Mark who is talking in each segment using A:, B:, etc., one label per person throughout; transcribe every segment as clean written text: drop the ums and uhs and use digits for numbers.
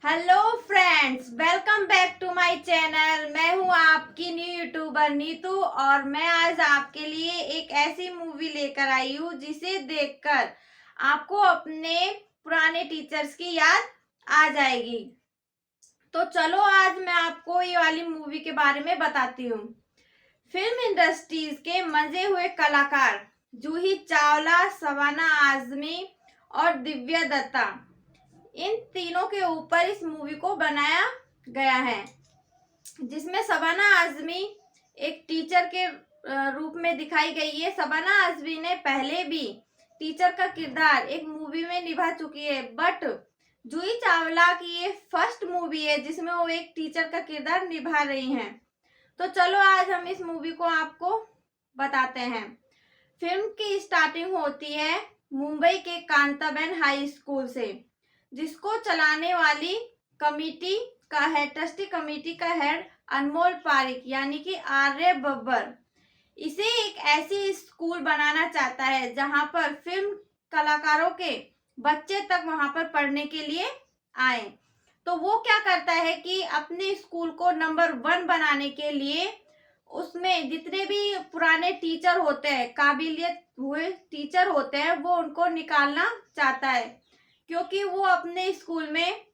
A: Hello friends, welcome back to my channel. मैं हूं आपकी न्यू यूट्यूबर नीतू और मैं आज आपके लिए एक ऐसी मूवी लेकर आई हूं जिसे देखकर आपको अपने पुराने टीचर्स की याद आ जाएगी। तो चलो आज मैं आपको ये वाली मूवी के बारे में बताती हूँ। फिल्म इंडस्ट्रीज के मंजे हुए कलाकार जूही चावला, शबाना आजमी और दिव्या दत्ता, इन तीनों के ऊपर इस मूवी को बनाया गया है, जिसमें शबाना आजमी एक टीचर के रूप में दिखाई गई है। शबाना आजमी ने पहले भी टीचर का किरदार एक मूवी में निभा चुकी है, बट जूही चावला की ये फर्स्ट मूवी है जिसमें वो एक टीचर का किरदार निभा रही हैं। तो चलो आज हम इस मूवी को आपको बताते हैं। फिल्म की स्टार्टिंग होती है मुंबई के कांताबेन हाई स्कूल से, जिसको चलाने वाली कमेटी का है, ट्रस्टी कमेटी का हेड अनमोल पारिक यानी कि आर्य बब्बर, इसे एक ऐसी स्कूल बनाना चाहता है जहां पर फिल्म कलाकारों के बच्चे तक वहां पर पढ़ने के लिए आए। तो वो क्या करता है कि अपने स्कूल को नंबर 1 बनाने के लिए उसमें जितने भी पुराने टीचर होते हैं, काबिलियत हुए टीचर होते हैं, वो उनको निकालना चाहता है, क्योंकि वो अपने स्कूल में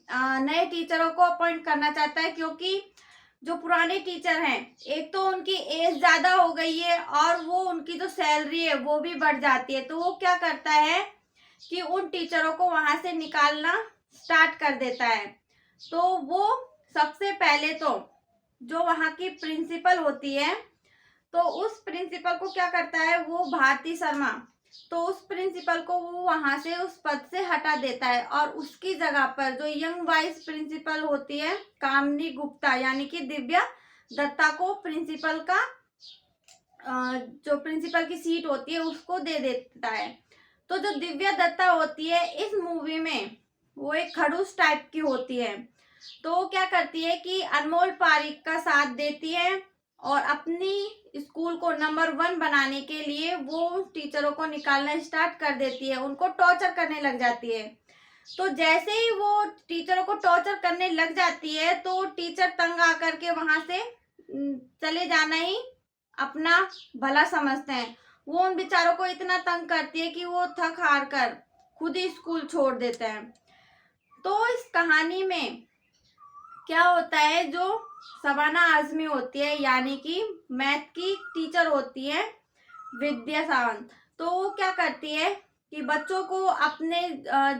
A: नए टीचरों को अपॉइंट करना चाहता है। क्योंकि जो पुराने टीचर हैं, एक तो उनकी एज ज्यादा हो गई है और वो उनकी जो सैलरी है वो भी बढ़ जाती है। तो वो क्या करता है कि उन टीचरों को वहां से निकालना स्टार्ट कर देता है। तो वो सबसे पहले तो जो वहां की प्रिंसिपल होती है, तो उस प्रिंसिपल को क्या करता है, वो भारती शर्मा, तो उस प्रिंसिपल को वो वहां से उस पद से हटा देता है और उसकी जगह पर जो यंग वाइस प्रिंसिपल होती है कामनी गुप्ता यानी कि दिव्या दत्ता को प्रिंसिपल का जो प्रिंसिपल की सीट होती है उसको दे देता है। तो जो दिव्या दत्ता होती है इस मूवी में वो एक खड़ूस टाइप की होती है। तो वो क्या करती है कि अनमोल पारिक का साथ देती है और अपनी स्कूल को नंबर 1 बनाने के लिए वो टीचरों को निकालना स्टार्ट कर देती है, उनको टॉर्चर करने लग जाती है। तो जैसे ही वो टीचरों को टॉर्चर करने लग जाती है तो टीचर तंग आकर के वहां से चले जाना ही अपना भला समझते हैं। वो उन बेचारों को इतना तंग करती है कि वो थक हार कर खुद ही स्कूल छोड़ देते हैं। तो इस कहानी में क्या होता है, जो शबाना आजमी होती है यानी कि मैथ की टीचर होती है विद्या सावंत, तो वो क्या करती है कि बच्चों को अपने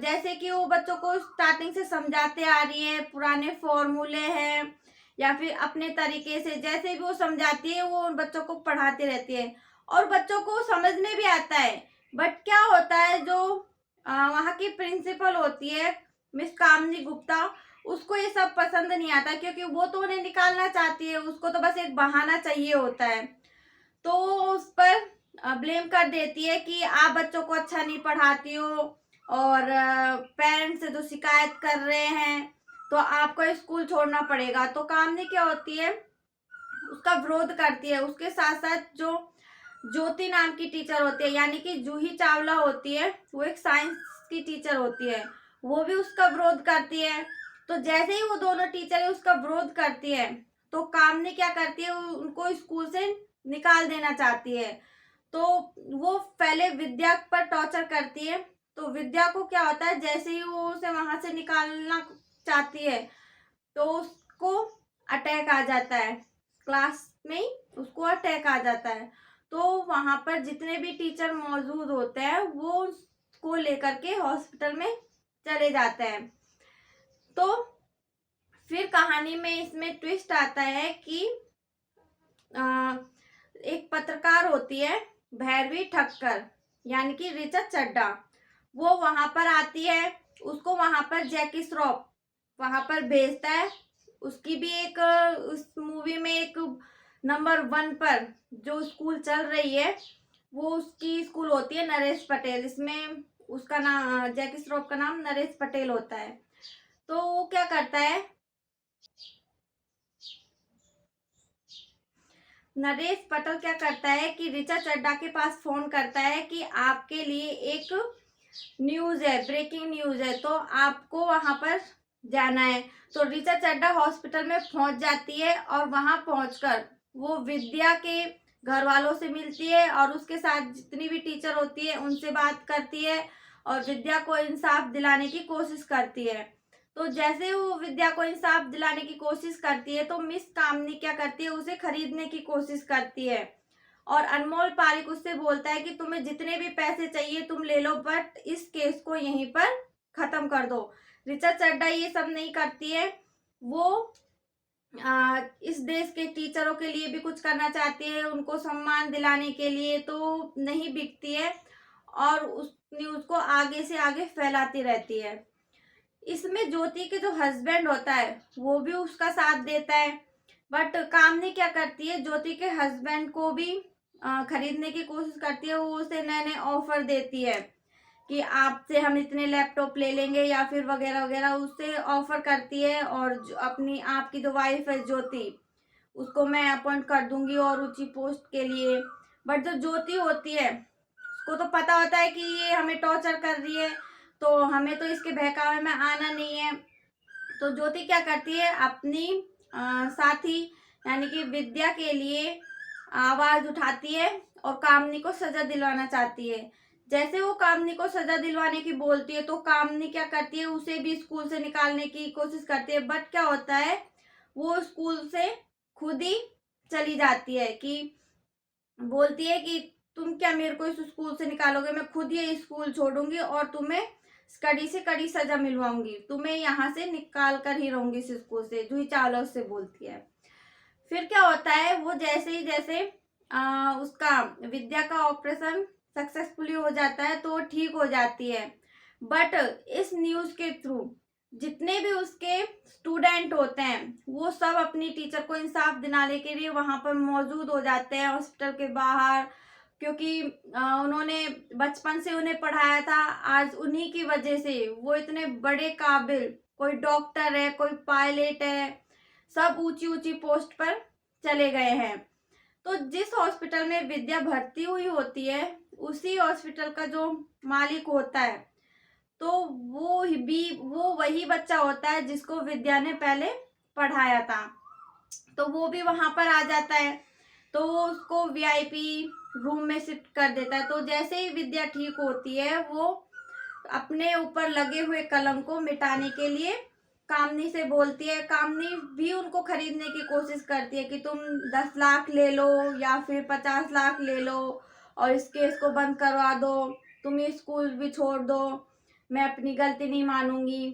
A: जैसे कि वो बच्चों को स्टार्टिंग से समझाते आ रही है, पुराने फॉर्मूले हैं या फिर अपने तरीके से जैसे भी वो समझाती है वो उन बच्चों को पढ़ाती रहती है और बच्चों को समझ में भी आता है। बट क्या होता है, जो वहाँ की प्रिंसिपल होती है मिस कामनी गुप्ता, उसको ये सब पसंद नहीं आता, क्योंकि वो तो उन्हें निकालना चाहती है, उसको तो बस एक बहाना चाहिए होता है। तो उस पर ब्लेम कर देती है कि आप बच्चों को अच्छा नहीं पढ़ाती हो और पेरेंट्स से जो शिकायत कर रहे हैं तो आपको स्कूल छोड़ना पड़ेगा। तो कामनी क्या होती है, उसका विरोध करती है। उसके साथ साथ जो ज्योति नाम की टीचर होती है यानी कि जूही चावला होती है, वो एक साइंस की टीचर होती है, वो भी उसका विरोध करती है। तो जैसे ही वो दोनों टीचर उसका विरोध करती है तो कामनी क्या करती है, उनको स्कूल से निकाल देना चाहती है। तो वो पहले विद्या पर टॉर्चर करती है। तो विद्या को क्या होता है, जैसे ही वो उसे वहां से निकालना चाहती है तो उसको अटैक आ जाता है, क्लास में ही उसको अटैक आ जाता है। तो वहां पर जितने भी टीचर मौजूद होते हैं वो उसको लेकर के हॉस्पिटल में चले जाते हैं। तो फिर कहानी में इसमें ट्विस्ट आता है कि एक पत्रकार होती है भैरवी ठक्कर यानी कि ऋचा चड्डा, वो वहां पर आती है। उसको वहां पर जैकी श्रॉफ वहां पर भेजता है। उसकी भी एक उस मूवी में एक नंबर 1 पर जो स्कूल चल रही है वो उसकी स्कूल होती है नरेश पटेल, इसमें उसका नाम जैकी श्रॉफ का नाम नरेश पटेल होता है। तो वो क्या करता है, नरेश पटेल क्या करता है कि ऋचा चड्डा के पास फोन करता है कि आपके लिए एक न्यूज है, ब्रेकिंग न्यूज है, तो आपको वहां पर जाना है। तो ऋचा चड्ढा हॉस्पिटल में पहुंच जाती है और वहां पहुंचकर वो विद्या के घर वालों से मिलती है और उसके साथ जितनी भी टीचर होती है उनसे बात करती है और विद्या को इंसाफ दिलाने की कोशिश करती है। तो जैसे वो विद्या को इंसाफ दिलाने की कोशिश करती है तो मिस कामनी क्या करती है, उसे खरीदने की कोशिश करती है और अनमोल पारिक उससे बोलता है कि तुम्हें जितने भी पैसे चाहिए तुम ले लो, बट इस केस को यहीं पर खत्म कर दो। ऋचा चड्ढा ये सब नहीं करती है, वो इस देश के टीचरों के लिए भी कुछ करना चाहती है, उनको सम्मान दिलाने के लिए, तो नहीं बिकती है और उस न्यूज को आगे से आगे फैलाती रहती है। इसमें ज्योति के जो हस्बैंड होता है वो भी उसका साथ देता है, बट कामनी क्या करती है, ज्योति के हस्बैंड को भी खरीदने की कोशिश करती है। वो उसे नए नए ऑफर देती है कि आपसे हम इतने लैपटॉप ले लेंगे या फिर वगैरह वगैरह, उससे ऑफर करती है। और अपनी आपकी जो वाइफ है ज्योति, उसको मैं अपॉइंट कर दूंगी और ऊंची पोस्ट के लिए। बट जो ज्योति होती है उसको तो पता होता है कि ये हमें टॉर्चर कर रही है, तो हमें तो इसके बहकावे में आना नहीं है। तो ज्योति क्या करती है, अपनी साथी यानी कि विद्या के लिए आवाज उठाती है और कामनी को सजा दिलवाना चाहती है। जैसे वो कामनी को सजा दिलवाने की बोलती है तो कामनी क्या करती है, उसे भी स्कूल से निकालने की कोशिश करती है। बट क्या होता है, वो स्कूल से खुद ही चली जाती है, कि बोलती है कि तुम क्या मेरे को इस स्कूल से निकालोगे, मैं खुद ये स्कूल छोड़ूंगी और तुम्हें कड़ी से कड़ी सजा मिलवाऊंगी, तुम्हें यहाँ से निकाल कर ही रहूंगी इस स्कूल से, जूही चावला उससे बोलती है। फिर क्या होता है, वो जैसे उसका विद्या का ऑपरेशन सक्सेसफुली हो जाता है तो ठीक हो जाती है। बट इस न्यूज के थ्रू जितने भी उसके स्टूडेंट होते हैं वो सब अपनी टीचर को इंसाफ दिलाने के लिए वहां पर मौजूद हो जाते हैं हॉस्पिटल के बाहर, क्योंकि उन्होंने बचपन से उन्हें पढ़ाया था। आज उन्हीं की वजह से वो इतने बड़े काबिल, कोई डॉक्टर है, कोई पायलट है, सब ऊंची ऊंची पोस्ट पर चले गए हैं। तो जिस हॉस्पिटल में विद्या भर्ती हुई होती है उसी हॉस्पिटल का जो मालिक होता है, तो वो वही बच्चा होता है जिसको विद्या ने पहले पढ़ाया था। तो वो भी वहां पर आ जाता है, तो वो उसको वीआईपी रूम में शिफ्ट कर देता है। तो जैसे ही विद्या ठीक होती है वो अपने ऊपर लगे हुए कलंक को मिटाने के लिए कामनी से बोलती है। कामनी भी उनको खरीदने की कोशिश करती है कि तुम 10 लाख ले लो या फिर 50 लाख ले लो और इस केस को बंद करवा दो, तुम ये स्कूल भी छोड़ दो, मैं अपनी गलती नहीं मानूंगी।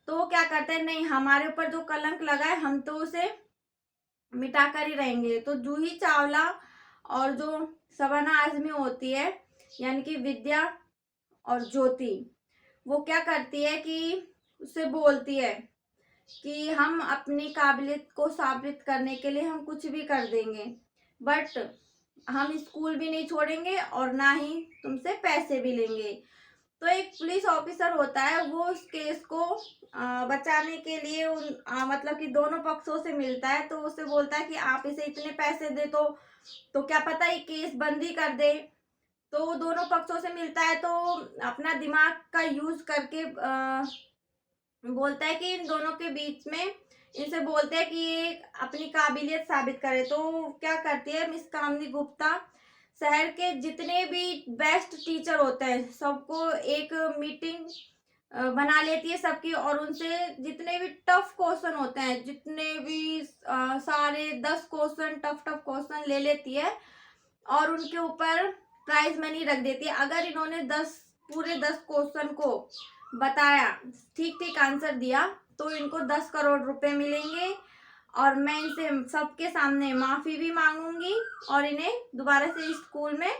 A: तो वो क्या करते हैं, नहीं हमारे ऊपर जो कलंक लगा है हम तो उसे मिटा कर ही रहेंगे। तो जूही चावला और जो शबाना आजमी होती है यानी कि विद्या और ज्योति, वो क्या करती है कि उससे बोलती है कि हम अपनी काबिलियत को साबित करने के लिए हम कुछ भी कर देंगे, बट हम स्कूल भी नहीं छोड़ेंगे और ना ही तुमसे पैसे भी लेंगे। तो एक पुलिस ऑफिसर होता है, वो उस केस को बचाने के लिए मतलब कि दोनों पक्षों से मिलता है। तो उसे बोलता है कि आप इसे इतने पैसे दे तो क्या पता ये केस बंद ही कर दे। तो वो दोनों पक्षों से मिलता है, तो अपना दिमाग का यूज करके बोलता है कि इन दोनों के बीच में इनसे बोलते हैं कि ये अपनी काबिलियत साबित करे। तो क्या करती है मिस कामनी गुप्ता, शहर के जितने भी बेस्ट टीचर होते हैं सबको एक मीटिंग बना लेती है सबकी, और उनसे जितने भी टफ क्वेश्चन होते हैं, जितने भी सारे 10 क्वेश्चन टफ टफ क्वेश्चन ले लेती है और उनके ऊपर प्राइज मनी रख देती है। अगर इन्होंने पूरे 10 क्वेश्चन को बताया, ठीक ठीक आंसर दिया, तो इनको 10 करोड़ रुपए मिलेंगे और मैं इनसे सबके सामने माफी भी मांगूंगी और इन्हें दोबारा से स्कूल में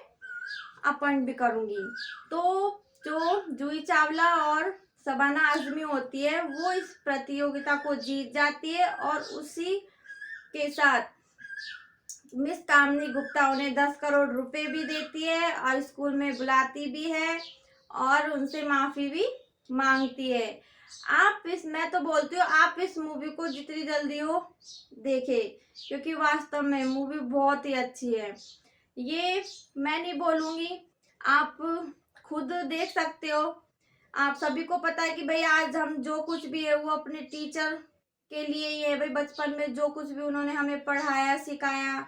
A: अपॉइंट भी करूंगी। तो जो जूही चावला और शबाना आजमी होती है वो इस प्रतियोगिता को जीत जाती है और उसी के साथ मिस कामनी गुप्ता उन्हें 10 करोड़ रुपए भी देती है और स्कूल में बुलाती भी है और उनसे माफी भी मांगती है। मैं तो बोलती हूँ आप इस मूवी को जितनी जल्दी हो देखे, क्योंकि वास्तव में मूवी बहुत ही अच्छी है। ये मैं नहीं बोलूंगी, आप खुद देख सकते हो आप सभी को पता है कि भाई आज हम जो कुछ भी है वो अपने टीचर के लिए ही है। भाई बचपन में जो कुछ भी उन्होंने हमें पढ़ाया सिखाया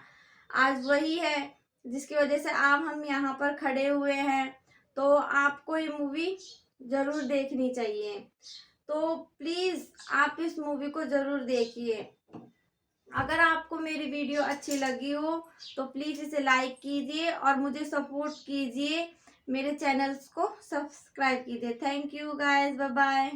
A: आज वही है जिसकी वजह से आज हम यहाँ पर खड़े हुए हैं। तो आपको ये मूवी जरूर देखनी चाहिए। तो प्लीज आप इस मूवी को जरूर देखिए। अगर आपको मेरी वीडियो अच्छी लगी हो तो प्लीज इसे लाइक कीजिए और मुझे सपोर्ट कीजिए, मेरे चैनल्स को सब्सक्राइब कीजिए। Thank you guys, bye bye.